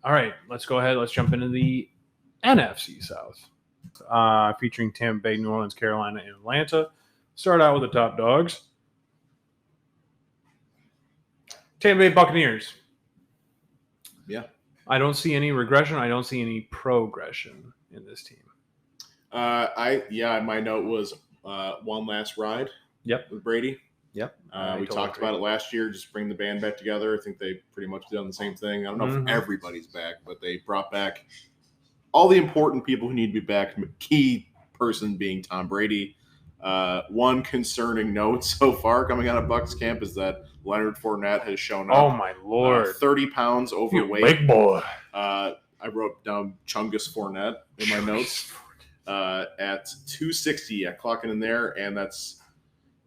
All right, let's go ahead. Let's jump into the NFC South, featuring Tampa Bay, New Orleans, Carolina, and Atlanta. Start out with the top dogs. Tampa Bay Buccaneers. Yeah. I don't see any regression. I don't see any progression in this team. My note was one last ride. Yep. With Brady. Yep. We talked about it last year. Just bring the band back together. I think they pretty much done the same thing. I don't know if everybody's back, but they brought back all the important people who need to be back. Key person being Tom Brady. One concerning note so far coming out of Bucs camp is that Leonard Fournette has shown up. Oh my Lord! 30 pounds overweight. You big boy. I wrote down Chungus Fournette in my notes at 260. Clocking in there, and that's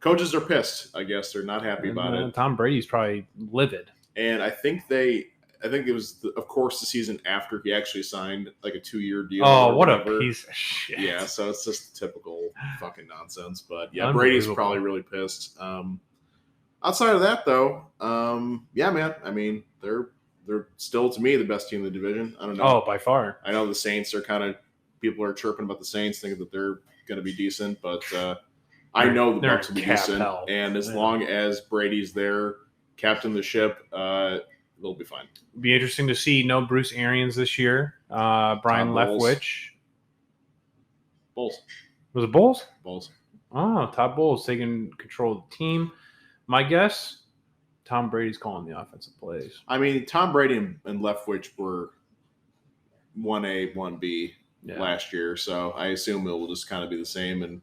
coaches are pissed. I guess they're not happy about it. Tom Brady's probably livid. And I think it was, of course, the season after he actually signed like a 2-year deal. Oh, what a piece of shit. Yeah, so it's just typical fucking nonsense. But yeah, Brady's probably really pissed. Outside of that, though, yeah, man. I mean, they're still, to me, the best team in the division. I don't know. Oh, by far. I know the Saints are people are chirping about the Saints, thinking that they're going to be decent, but I know the Bucs will be decent. Hell. And as long as Brady's there, captain the ship, they'll be fine. Be interesting to see. No Bruce Arians this year. Brian Leftwich. Bulls. Was it Bulls? Bulls. Oh, Todd Bowles taking control of the team. My guess, Tom Brady's calling the offensive plays. I mean, Tom Brady and Leftwich were 1A, 1B last year, so I assume it will just kind of be the same. And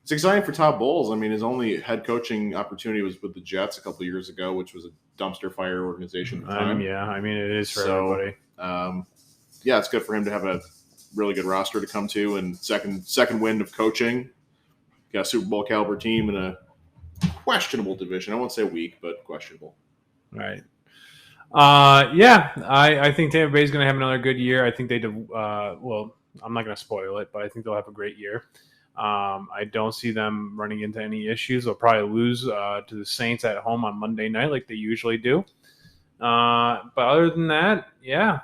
it's exciting for Todd Bowles. I mean, his only head coaching opportunity was with the Jets a couple of years ago, which was a dumpster fire organization at the time. I mean, it is for everybody. Yeah, it's good for him to have a really good roster to come to, and second wind of coaching. Got a Super Bowl caliber team in a questionable division. I won't say weak, but questionable. Right. I think Tampa Bay is going to have another good year. I think they did. Well, I'm not going to spoil it, but I think they'll have a great year. I don't see them running into any issues. They'll probably lose to the Saints at home on Monday night like they usually do. But other than that, yeah.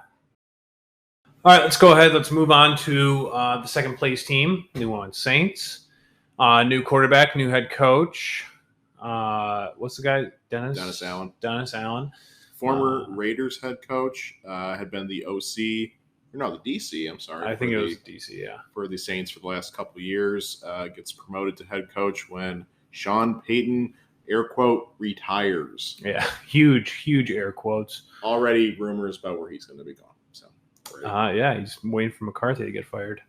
All right, let's go ahead. Let's move on to the second place team, New Orleans Saints. New quarterback, new head coach. What's the guy? Dennis Allen. Dennis Allen. Former Raiders head coach, had been the OC. No, the DC, I'm sorry. I think it was DC, yeah. For the Saints for the last couple of years. Gets promoted to head coach when Sean Payton, air quote, retires. Yeah, huge air quotes. Already rumors about where he's going to be gone. So, yeah, he's waiting for McCarthy to get fired.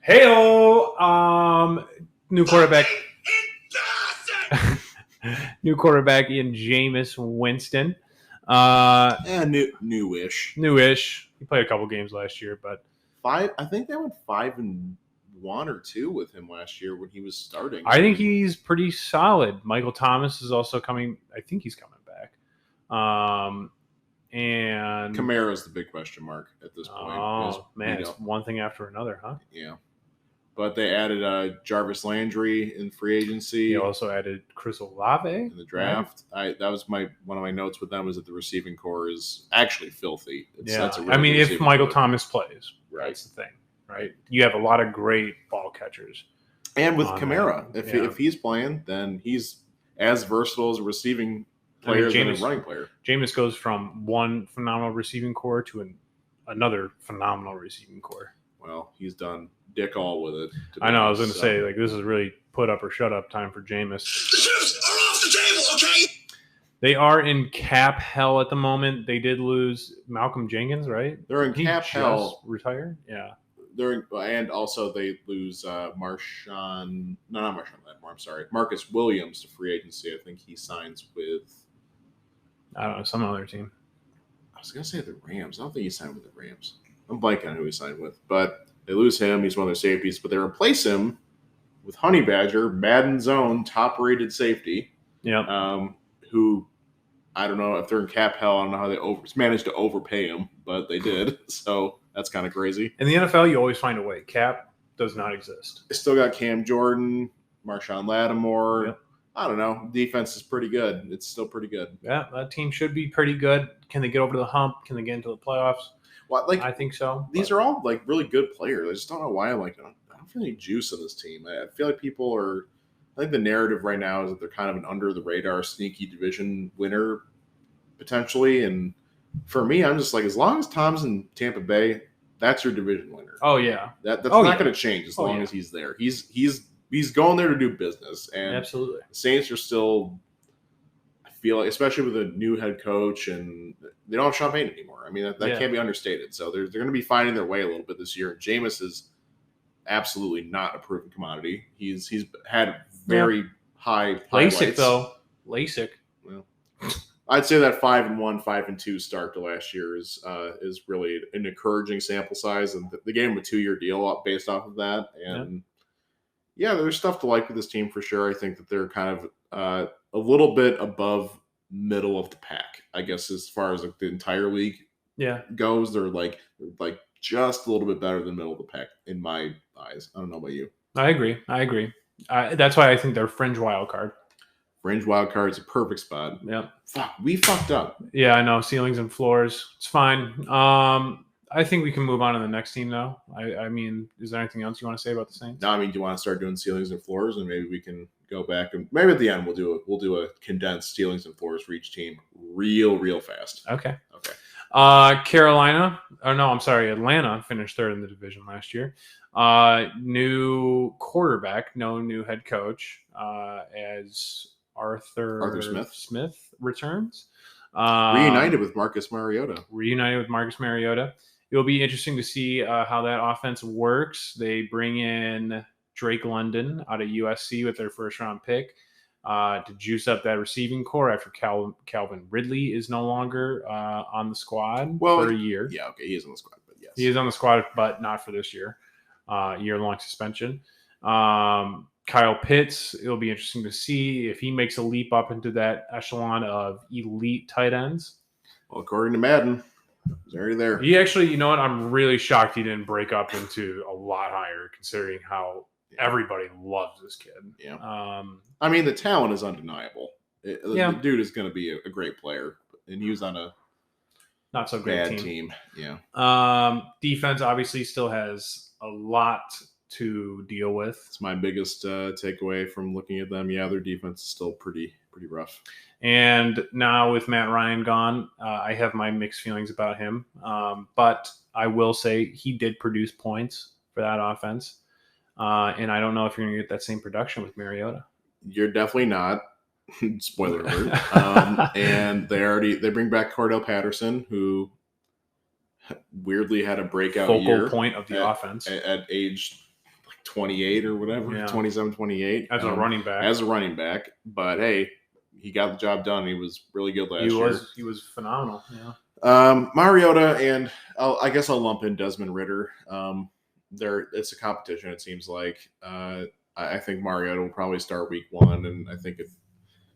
Hey-o! New quarterback. New quarterback in Jameis Winston. Newish. He played a couple games last year, but I think they went 5-1 or 2 with him last year when he was starting. I think he's pretty solid. Michael Thomas is also coming. I think he's coming back. And Kamara's the big question mark at this point. Oh man, it's one thing after another, huh? Yeah. But they added Jarvis Landry in free agency. He also added Chris Olave in the draft. Right? That was one of my notes with them, is that the receiving core is actually filthy. That's if Michael Thomas plays, that's the thing, right? You have a lot of great ball catchers. And with Kamara, if he's playing, then he's as versatile as a receiving player as a running player. Jameis goes from one phenomenal receiving core to another phenomenal receiving core. Well, he's done dick all with it. I know. I was going to say, this is really put up or shut up time for Jameis. The chips are off the table, okay? They are in cap hell at the moment. They did lose Malcolm Jenkins, right? They're in cap hell. Retired? Yeah. And also they lose Marcus Williams to free agency. I think he signs with, I don't know, some other team. I was going to say the Rams. I don't think he signed with the Rams. I'm blanking on who he signed with, but they lose him. He's one of their safeties, but they replace him with Honey Badger, Madden's own top-rated safety. Yeah. Who, I don't know if they're in cap hell. I don't know how they managed to overpay him, but they did. So that's kind of crazy. In the NFL, you always find a way. Cap does not exist. They still got Cam Jordan, Marshawn Lattimore, I don't know. Defense is pretty good. It's still pretty good. Yeah, that team should be pretty good. Can they get over the hump? Can they get into the playoffs? Well, like I think so. these are all like really good players. I just don't know why I don't feel any juice in this team. I feel like people are. I think the narrative right now is that they're kind of an under the radar, sneaky division winner potentially. And for me, I'm just like, as long as Tom's in Tampa Bay, that's your division winner. Oh yeah, That's Oh, not yeah. going to change as long as he's there. He's going there to do business, and absolutely. the Saints are still. I feel like, especially with a new head coach, and they don't have Sean Payton anymore. I mean, that Yeah. can't be understated. So they're going to be finding their way a little bit this year. And Jameis is absolutely not a proven commodity. He's had very high LASIK highlights. though. LASIK. Well, I'd say that 5-1, 5-2 start to last year is really an encouraging sample size, and they gave him a 2-year deal based off of that. And yeah, there's stuff to like with this team for sure. I think that they're kind of a little bit above middle of the pack, I guess, as far as like the entire league goes. They're like just a little bit better than middle of the pack in my eyes. I don't know about you. I agree. That's why I think they're fringe wild card. Fringe wild card is a perfect spot. Yeah. Fuck, we fucked up. Yeah, I know. Ceilings and floors. It's fine. I think we can move on to the next team, though. I mean, is there anything else you want to say about the Saints? No, I mean, do you want to start doing ceilings and floors, and maybe we can go back and maybe at the end we'll do a condensed ceilings and floors for each team, real fast. Okay. Okay. Atlanta finished third in the division last year. New quarterback, no new head coach, as Arthur Smith returns. Reunited with Marcus Mariota. It'll be interesting to see how that offense works. They bring in Drake London out of USC with their first-round pick to juice up that receiving core after Calvin Ridley is no longer on the squad for a year. Yeah, okay, he is on the squad, but yes. He is on the squad, but not for this year. Year-long suspension. Kyle Pitts, it'll be interesting to see if he makes a leap up into that echelon of elite tight ends. Well, according to Madden, he's already there. He actually, you know what? I'm really shocked he didn't break up into a lot higher, considering how everybody loves this kid. Yeah. I mean, the talent is undeniable. The dude is going to be a great player, and he was on a not so great bad team. Yeah. Defense obviously still has a lot to deal with. It's my biggest takeaway from looking at them. Yeah, their defense is still pretty rough. And now with Matt Ryan gone, I have my mixed feelings about him. But I will say he did produce points for that offense. And I don't know if you're going to get that same production with Mariota. You're definitely not. Spoiler alert. And they bring back Cordell Patterson, who weirdly had a breakout focal point of the offense at age 28 or whatever, 27, 28. As a running back. But hey, he got the job done. He was really good last year. He was phenomenal. Yeah. Mariota, and I guess I'll lump in Desmond Ridder. It's a competition, it seems like. I think Mariota will probably start week 1, and I think if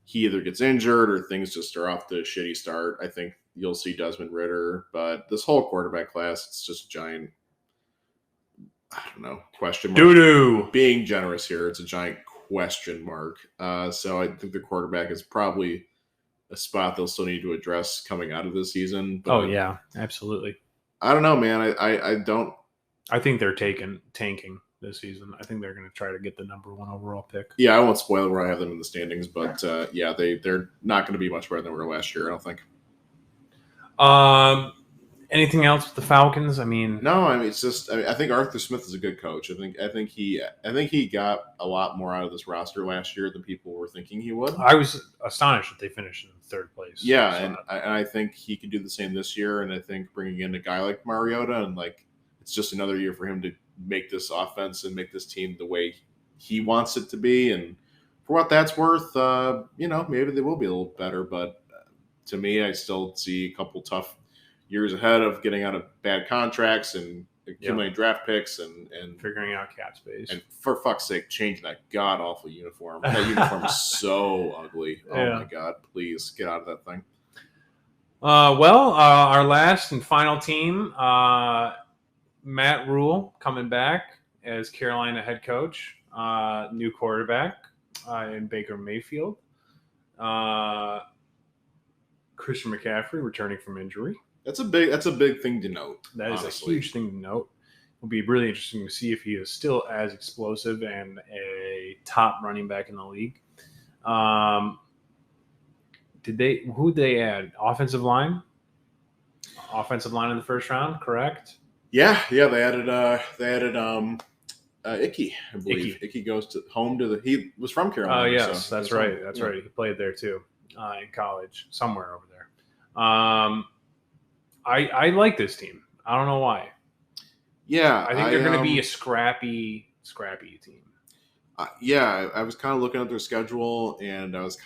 he either gets injured or things just are off to a shitty start, I think you'll see Desmond Ridder. But this whole quarterback class, it's just a giant, I don't know, question mark. Doo-doo. Being generous here, it's a giant question mark. So I think the quarterback is probably a spot they'll still need to address coming out of this season. But oh, yeah, absolutely. I don't know, man. I don't. I think they're tanking this season. I think they're going to try to get the number 1 overall pick. Yeah, I won't spoil where I have them in the standings, but yeah, they're not going to be much better than they were last year, I don't think. Anything else with the Falcons? I mean, no. I mean, it's just. I think Arthur Smith is a good coach. I think he got a lot more out of this roster last year than people were thinking he would. I was astonished that they finished in 3rd place. Yeah, and I think he could do the same this year. And I think bringing in a guy like Mariota, and like it's just another year for him to make this offense and make this team the way he wants it to be. And for what that's worth, maybe they will be a little better. But to me, I still see a couple tough years ahead of getting out of bad contracts and accumulating draft picks and figuring out cap space. And for fuck's sake, changing that god awful uniform. That uniform is so ugly. Oh my god! Please get out of that thing. Our last and final team, Matt Rule coming back as Carolina head coach, new quarterback. and Baker Mayfield. Christian McCaffrey returning from injury. That's a big thing to note. That is honestly. a huge thing to note. It'll be really interesting to see if he is still as explosive and a top running back in the league. Who'd they add? Offensive line in the first round, correct? Yeah. They added Icky, I believe. Icky goes he was from Carolina. Oh yes, so that's right. That's right. He played there too, in college, somewhere over there. I like this team. I don't know why. Yeah, I think they're going to be a scrappy team. I was kind of looking at their schedule, and I was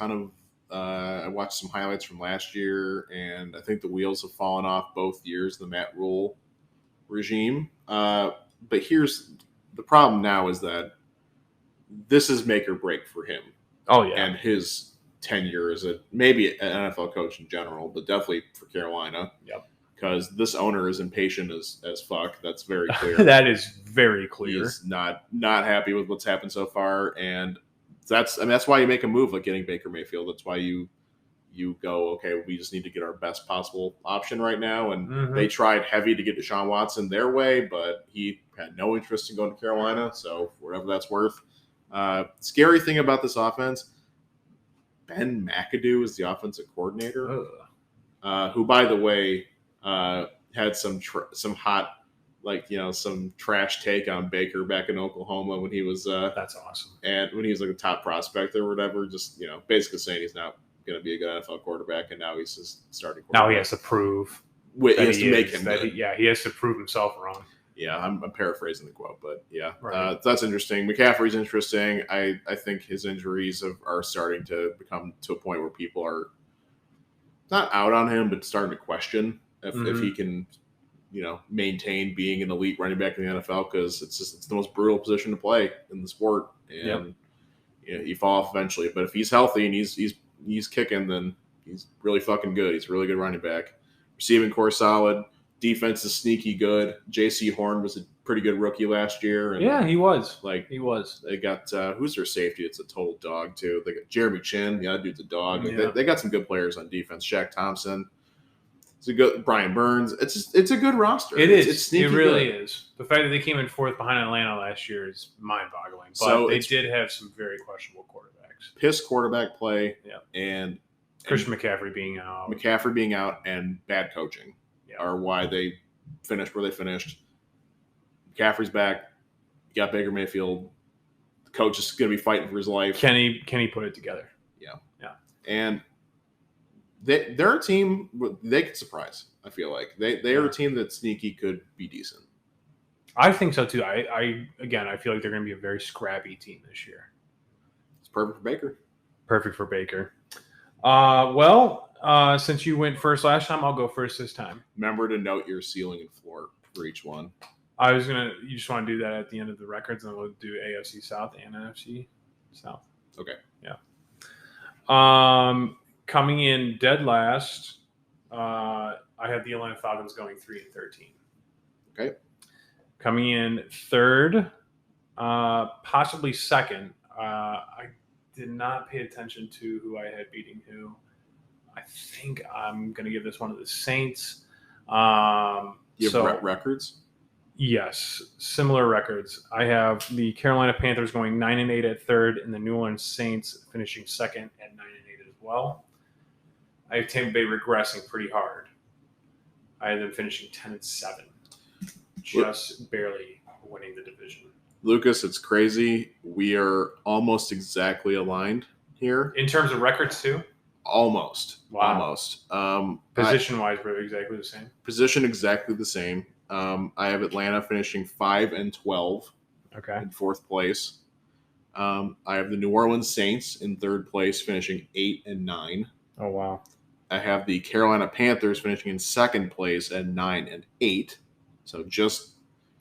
I watched some highlights from last year, and I think the wheels have fallen off both years, the Matt Rule regime. But here's the problem now is that this is make or break for him. Oh, yeah. And his tenure as maybe an NFL coach in general, but definitely for Carolina. Yep. Because this owner is impatient as fuck. That's very clear. That is very clear. He's not happy with what's happened so far, and that's why you make a move like getting Baker Mayfield. That's why you go, okay, we just need to get our best possible option right now. And they tried heavy to get Deshaun Watson their way, but he had no interest in going to Carolina. So whatever that's worth. Scary thing about this offense, Ben McAdoo is the offensive coordinator, who, by the way, had some hot, some trash take on Baker back in Oklahoma when he was that's awesome, and when he was like a top prospect or whatever, just basically saying he's not going to be a good NFL quarterback, and now he's just starting quarterback. Now he has to prove he has to make him good. He has to prove himself wrong. Yeah, I'm paraphrasing the quote, but yeah, right. That's interesting. McCaffrey's interesting. I think his injuries are starting to become to a point where people are not out on him, but starting to question if he can, maintain being an elite running back in the NFL, because it's the most brutal position to play in the sport, and you fall off eventually. But if he's healthy and he's kicking, then he's really fucking good. He's a really good running back. Receiving core solid. Defense is sneaky good. J.C. Horn was a pretty good rookie last year. And yeah, he was. He was. They got who's their safety? It's a total dog too. They got Jeremy Chin. Yeah, that dude's a dog. Yeah. They got some good players on defense. Shaq Thompson. It's a good Brian Burns. It's a good roster. It is. It's sneaky. It really good. is. The fact that they came in fourth behind Atlanta last year is mind-boggling. But So they did have some very questionable quarterbacks. Piss quarterback play. Yeah. And Christian McCaffrey being out. And bad coaching Yeah. are why they finished where they finished. McCaffrey's back. You got Baker Mayfield. The coach is going to be fighting for his life. Can he put it together? Yeah. Yeah. And they're a team they could surprise. I feel like they are a team that sneaky could be decent. I think so too. I feel like they're going to be a very scrappy team this year. It's perfect for Baker. Perfect for Baker. Since you went first last time, I'll go first this time. Remember to note your ceiling and floor for each one. You just want to do that at the end of the records, and we'll do AFC South and NFC South. Okay. Yeah. Coming in dead last, I have the Atlanta Falcons going 3-13. Okay. Coming in third, possibly second. I did not pay attention to who I had beating who. I think I'm going to give this one to the Saints. You have records? Yes, similar records. I have the Carolina Panthers going 9-8 at third, and the New Orleans Saints finishing second at 9-8 as well. I have Tampa Bay regressing pretty hard. I have them finishing 10-7, just barely winning the division. Lucas, it's crazy. We are almost exactly aligned here. In terms of records, too? Almost. Wow. Almost. Position-wise, we're exactly the same. Position exactly the same. I have Atlanta finishing 5-12 in fourth place. I have the New Orleans Saints in third place, finishing 8-9. Oh, wow. I have the Carolina Panthers finishing in second place at 9-8. So just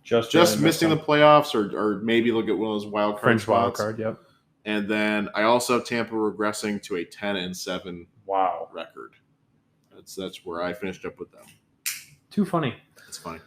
missing the playoffs, or maybe look at one of those wild card French wild spots. card, yep. And then I also have Tampa regressing to a 10-7 wow record. That's where I finished up with them. Too funny. It's funny.